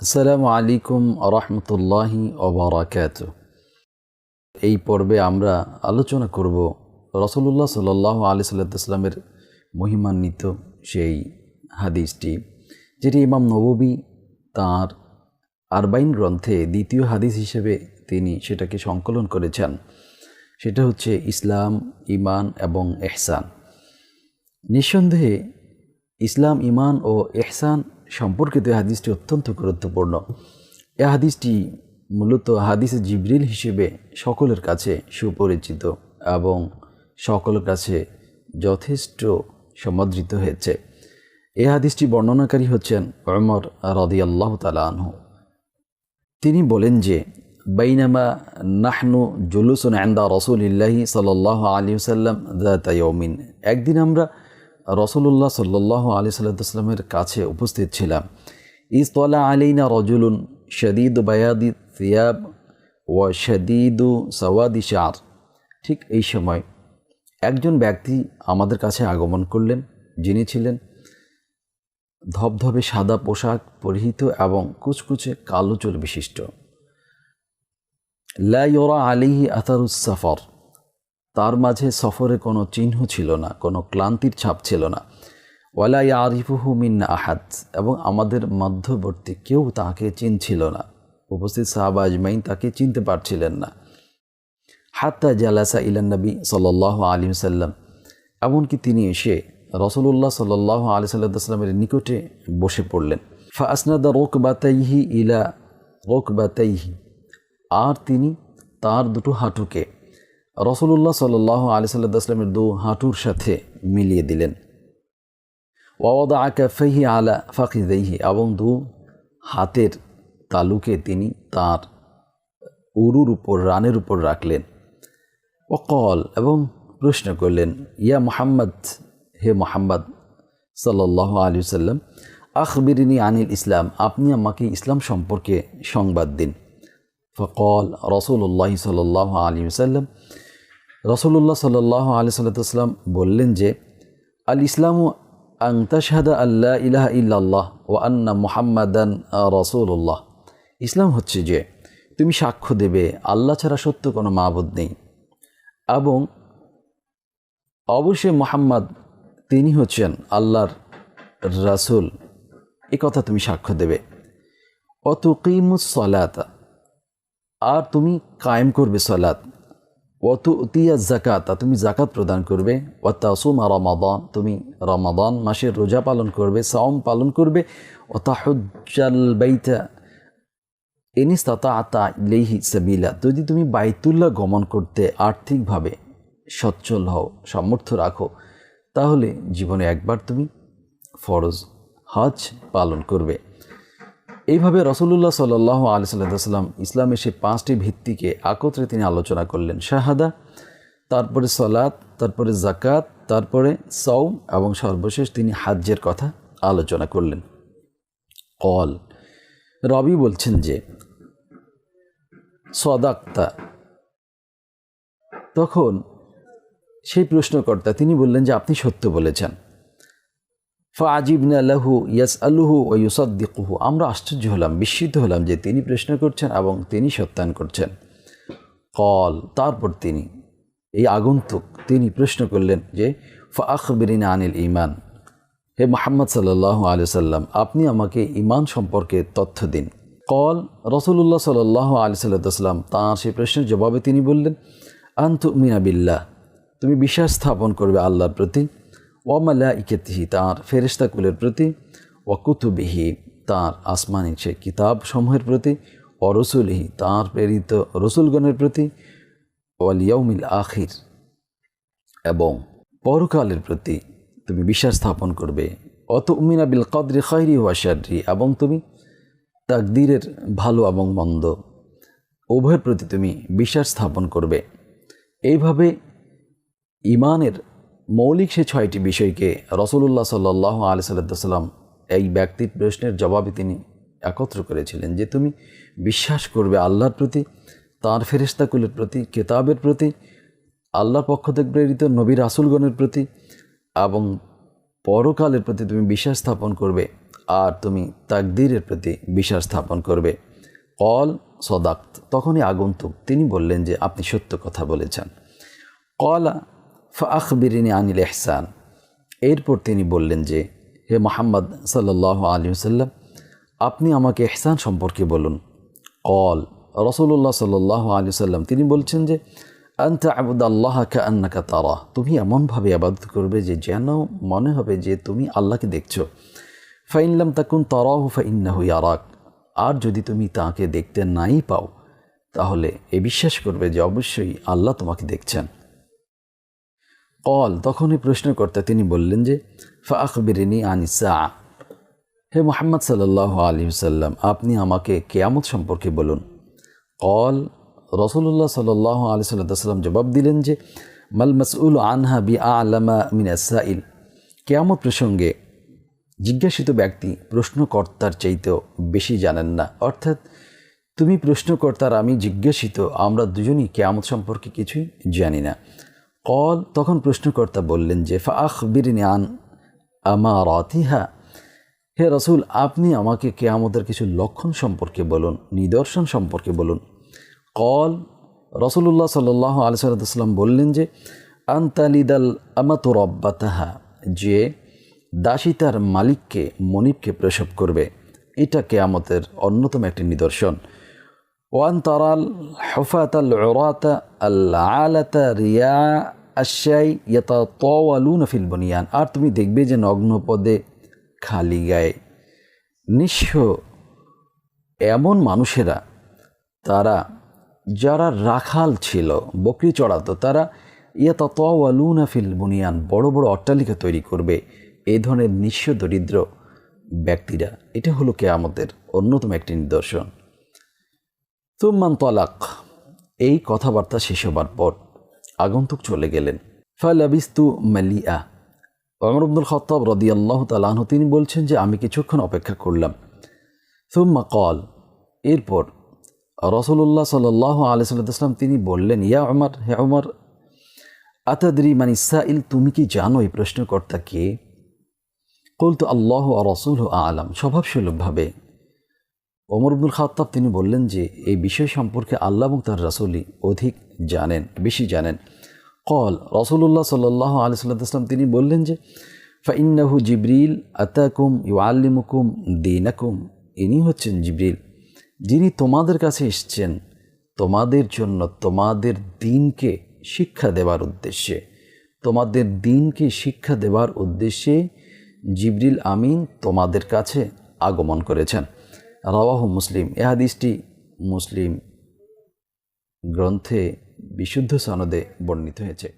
আসসালামু আলাইকুম রহমতুল্লাহি ওবারাকাতু। এই পর্বে আমরা আলোচনা করব রাসূলুল্লাহ সাল্লাল্লাহু আলাইহি সাল্লামের মহিমান্বিত সেই হাদিসটি, যেটি ইমাম নববী তাঁর আরবাইন গ্রন্থে দ্বিতীয় হাদিস হিসেবে তিনি সেটাকে সংকলন করেছেন। সেটা হচ্ছে ইসলাম, ইমান এবং ইহসান। নিঃসন্দেহে ইসলাম, ইমান ও ইহসান সম্পর্কিত হাদিসটি অত্যন্ত গুরুত্বপূর্ণ। এই হাদিসটি মূলত হাদিসে জিবরিল হিসেবে সকলের কাছে সুপরিচিত এবং সকলের কাছে যথেষ্ট সমাদৃত হয়েছে। এই হাদিসটি বর্ণনাকারী হচ্ছেন ওমর রাদিয়াল্লাহু তাআলা আনহু। তিনি বলেন যে, বাইনামা নাহনু জুলুসুন ইনদা রাসূলিল্লাহি সাল্লাল্লাহু আলাইহি ওয়াসাল্লাম যাতা ইয়াউমিন, একদিন আমরা রাসূলুল্লাহ সাল্লাল্লাহু আলাইহি সাল্লামের কাছে উপস্থিত ছিলাম। ইজ তালা আলাইনা রাজুলুন শাদীদু বায়াদি সিয়াব ওয়া শাদীদু সাওয়াদি শা'r। ঠিক এই সময় একজন ব্যক্তি আমাদের কাছে আগমন করলেন, যিনি ছিলেন ধবধবে সাদা পোশাক পরিহিত এবং কুচকুচে কালো চুল বিশিষ্ট। লা ইউরা আলাইহি আথারুস সফর, তার মাঝে সফরে কোনো চিহ্ন ছিল না, কোনো ক্লান্তির ছাপ ছিল না। ওয়ালা ইয়ারিফুহু মিন্না আহাদ, এবং আমাদের মধ্যবর্তী কেউ তাকে চিনছিল না। উপস্থিত সাহাবা আজমাইন তাকে চিনতে পারছিলেন না। হাত্তা জালাসা ইলান নবী সাল্লাল্লাহু আলাইহি ওয়াসাল্লাম, এমনকি তিনি এসে রাসূলুল্লাহ সাল্লাল্লাহু আলাইহি ওয়াসাল্লামের নিকটে বসে পড়লেন। ফা আসনাদা রুকবাতাইহি ইলা রুকবাতাইহি, আর তিনি তার দুটো হাঁটুকে রাসূলুল্লাহ সাল্লাল্লাহু আলাইহি ওয়াসাল্লামের দু হাঁটুর সাথে মিলিয়ে দিলেন। ওয়াওয়াদা কাফাইহি আলা ফাকিদাইহি, এবং দু হাতের তালুকে তিনি তার উরুর উপর, রানের উপর রাখলেন। ওয়াকাল, এবং প্রশ্ন করলেন, ইয়া মুহাম্মদ, হে মুহাম্মদ সাল্লাল্লাহু আলাইহি ওয়াসাল্লাম, আখবিরনি আনিল ইসলাম, আপনি আমাকে ইসলাম সম্পর্কে সংবাদ দিন। ফকাল রাসূলুল্লাহ সাল্লাল্লাহু আলাইহি ওয়াসাল্লাম, রাসূলুল্লাহ সাল্লাল্লাহু আলাইহি ওয়াসাল্লাম বললেন যে, আল ইসলামু আন তাশহাদা আল্লা ইলাহা ইল্লাল্লাহ ওয়া আন্না মুহাম্মাদান রাসূলুল্লাহ। ইসলাম হচ্ছে যে তুমি সাক্ষ্য দেবে আল্লাহ ছাড়া সত্য কোনো মাবুদ নেই, এবং অবশ্যই মুহাম্মদ তিনি হচ্ছেন আল্লাহর রাসূল, এ কথা তুমি সাক্ষ্য দেবে। ওয়া তুকিমুস সালাতা, আর তুমি কায়েম করবে সালাত। ওয়া তুতিয়া যাকাতা, তুমি যাকাত প্রদান করবে। ওয়া তাসুমা রমাদান, তুমি রমাদান মাসের রোজা পালন করবে, সাওম পালন করবে। ওয়া তাহুজ্জাল বাইতা ইন ইসতাতা ইলাইহি সাবিলা, যদি তুমি বাইতুল্লাহ গমন করতে আর্থিকভাবে সচ্ছল হও, সামর্থ্য রাখো, তাহলে জীবনে একবার তুমি ফরজ হজ পালন করবে। এইভাবে রাসূলুল্লাহ সাল্লাল্লাহু আলাইহি ওয়াসাল্লাম ইসলামের সেই পাঁচটি ভিত্তিকে একত্রে তিনি আলোচনা করলেন। শাহাদা, তারপরে সালাত, তারপরে যাকাত, তারপরে সাওম, এবং সর্বশেষ তিনি হাজ্জের কথা আলোচনা করলেন। কল, রবি বলছেন যে, সাদাক্তা, তখন সেই প্রশ্নকর্তা তিনি বললেন যে, আপনি সত্য বলেছেন। ফাআজিবনা লাহু ইয়াসআলুহু ওয়া ইউসাদ্দিকুহু, আমরা আশ্চর্য হলাম, বিস্মিত হলাম যে তিনি প্রশ্ন করছেন এবং তিনি সত্যায়ন করছেন। কল, তারপর তিনি, এই আগন্তুক, তিনি প্রশ্ন করলেন যে, ফাআখবিরনা আনিল ঈমান, হে মুহাম্মদ সাল্লাল্লাহু আলাইহি ওয়াসাল্লাম, আপনি আমাকে ঈমান সম্পর্কে তথ্য দিন। কল, রাসূলুল্লাহ সাল্লাল্লাহু আলাইহি ওয়াসাল্লাম তাঁর সেই প্রশ্নের জবাবে তিনি বললেন, আন তুমিনা বিল্লাহ, তুমি বিশ্বাস স্থাপন করবে আল্লাহর প্রতি, ওয়া মালাইকাতিহি, তাঁর ফেরেশতাকুলের প্রতি, ওয়া কুতুবিহি, তাঁর আসমানি সে কিতাব সমূহের প্রতি, ওয়া রসুলিহি, তাঁর প্রেরিত রসুলগণের প্রতি, ওয়াল ইয়াউমিল আখির, এবং পরকালের প্রতি তুমি বিশ্বাস স্থাপন করবে। ওয়া তুমিনা বিল কদরি খাইরি ওয়া শাররি, এবং তুমি তাকদীরের ভালো এবং মন্দ উভয়ের প্রতি তুমি বিশ্বাস স্থাপন করবে। এইভাবে ঈমানের মৌলিক সে ছয়টি বিষয়কে রাসূলুল্লাহ সাল্লাল্লাহু আলাইহি ওয়াসাল্লাম এই ব্যক্তির প্রশ্নের জবাবে তিনি একত্র করেছিলেন যে, তুমি বিশ্বাস করবে আল্লাহর প্রতি, তাঁর ফেরেশতাকুলের প্রতি, কিতাবের প্রতি, আল্লাহর পক্ষ থেকে প্রেরিত নবী রাসূলগণের প্রতি, এবং পরকালের প্রতি তুমি বিশ্বাস স্থাপন করবে। আর তুমি তাকদীরের প্রতি বিশ্বাস স্থাপন করবে। কল সদাক্ত, তখনই আগন্তুক তিনি বললেন যে আপনি সত্য কথা বলেছেন। কলা ফাখবিরিনি আনিল ইহসান, এরপর তিনি বললেন যে হে মুহাম্মদ সাল্লাল্লাহু আলাইহি ওয়াসাল্লাম, আপনি আমাকে ইহসান সম্পর্কে বলুন। কল রাসূলুল্লাহ সাল্লাল্লাহু আলাইহি ওয়াসাল্লাম তিনি বলছেন যে আনতা আবুদাল্লাহ কাআন্নাকা তারাহ, তুমি এমনভাবে ইবাদত করবে যে যেন মনে হবে যে তুমি আল্লাহকে দেখছো। ফাইন লাম তাকুন তারাহু ফাইন্নাহু ইয়ারাক, আর যদি তুমি তাকে দেখতে নাই পাও তাহলে এ বিশ্বাস করবে যে অবশ্যই আল্লাহ তোমাকে দেখছেন। কল তখনই প্রশ্নকর্তা তিনি বললেন যে ফাআখবিরিনি আনিস সাআ, হে মুহাম্মদ সাল্লাল্লাহু আলাইহি ওয়াসাল্লাম, আপনি আমাকে কিয়ামত সম্পর্কে বলুন। কল রাসূলুল্লাহ সাল্লাল্লাহু আলাইহি ওয়াসাল্লাম জবাব দিলেন যে মাল মাসউল আনহা বিআলামা মিনাস সাইল, কিয়ামত প্রসঙ্গে জিজ্ঞাসিত ব্যক্তি প্রশ্নকর্তার চাইতেও বেশি জানেন না। অর্থাৎ তুমি প্রশ্নকর্তার, আমি জিজ্ঞাসিত, আমরা দুজনই কিয়ামত সম্পর্কে কিছুই জানি না। কল তখন প্রশ্নকর্তা বললেন যে ফাআখবিরনি আন আমারাতিহা, হে রাসূল, আপনি আমাকে কিয়ামতের কিছু লক্ষণ সম্পর্কে বলুন, নিদর্শন সম্পর্কে বলুন। কল রাসূলুল্লাহ সাল্লাল্লাহু আলাইহি ওয়াসাল্লাম বললেন যে আনতালিদাল আমাতু রাব্বাতাহা, যে দাসী তার মালিককে মনিবকে প্রসব করবে, এটা কিয়ামতের অন্যতম একটি নিদর্শন। ওয়ান তারাল হুফাতাল উরাতা আল আলাতা রিয়া আশাই ইয়াতাতাওয়ালুনা ফিল বুনিয়ান, আর তুমি দেখবে যে নগ্ন পদে খালি গায়ে নিঃস্ব এমন মানুষেরা, তারা যারা রাখাল ছিল, বকরি চড়াতো, তারা ইয়াতাতাওয়ালুনা ফিল বুনিয়ান, বড় বড় অট্টালিকা তৈরি করবে। এই ধরনের নিঃস্ব দরিদ্র ব্যক্তিরা, এটা হলো কিয়ামতের অন্যতম একটি নিদর্শন। তুম্মান তালাক, এই কথাবার্তা শেষ হবার পর আগন্তুক চলে গেলেন। ফালাবিস্তু মালিয়া, ওমর ইবনুল খাত্তাব রাদিয়াল্লাহু তাআলা আনহু তিনি বলছেন যে আমি কিছুক্ষণ অপেক্ষা করলাম। সুম্মা কল, এরপর রাসূলুল্লাহ সাল্লাল্লাহু আলাইহি ওয়াসাল্লাম তিনি বললেন ইয়া ওমর, হে ওমর, আতাদরি মানিস সাইল, তুমি কি জানো এই প্রশ্নকর্তা কে? কুলতু আল্লাহু ওয়া রাসূলুহু আ'লাম, স্বভাবসুলভভাবে ওমর ইবনুল খাত্তাব তিনি বললেন যে এই বিষয় সম্পর্কে আল্লাহ এবং তার রাসূলই অধিক জানেন, বেশি জানেন। কল রাসূলুল্লাহ সাল্লাল্লাহু আলাইহি ওয়াসাল্লাম তিনি বললেন যে ফাইন্নাহু জিবরিল আতাকুম ইউআল্লিমুকুম দীনাকুম, ইনি হচ্ছেন জিবরিল, যিনি তোমাদের কাছে এসেছেন তোমাদের জন্য তোমাদের দ্বীনকে শিক্ষা দেওয়ার উদ্দেশ্যে। তোমাদের দ্বীনকে শিক্ষা দেওয়ার উদ্দেশ্যে জিবরিল আমিন তোমাদের কাছে আগমন করেছেন। রাওয়াহু মুসলিম, এ হাদিসটি মুসলিম গ্রন্থে বিশুদ্ধ সনদে বর্ণিত হয়েছে।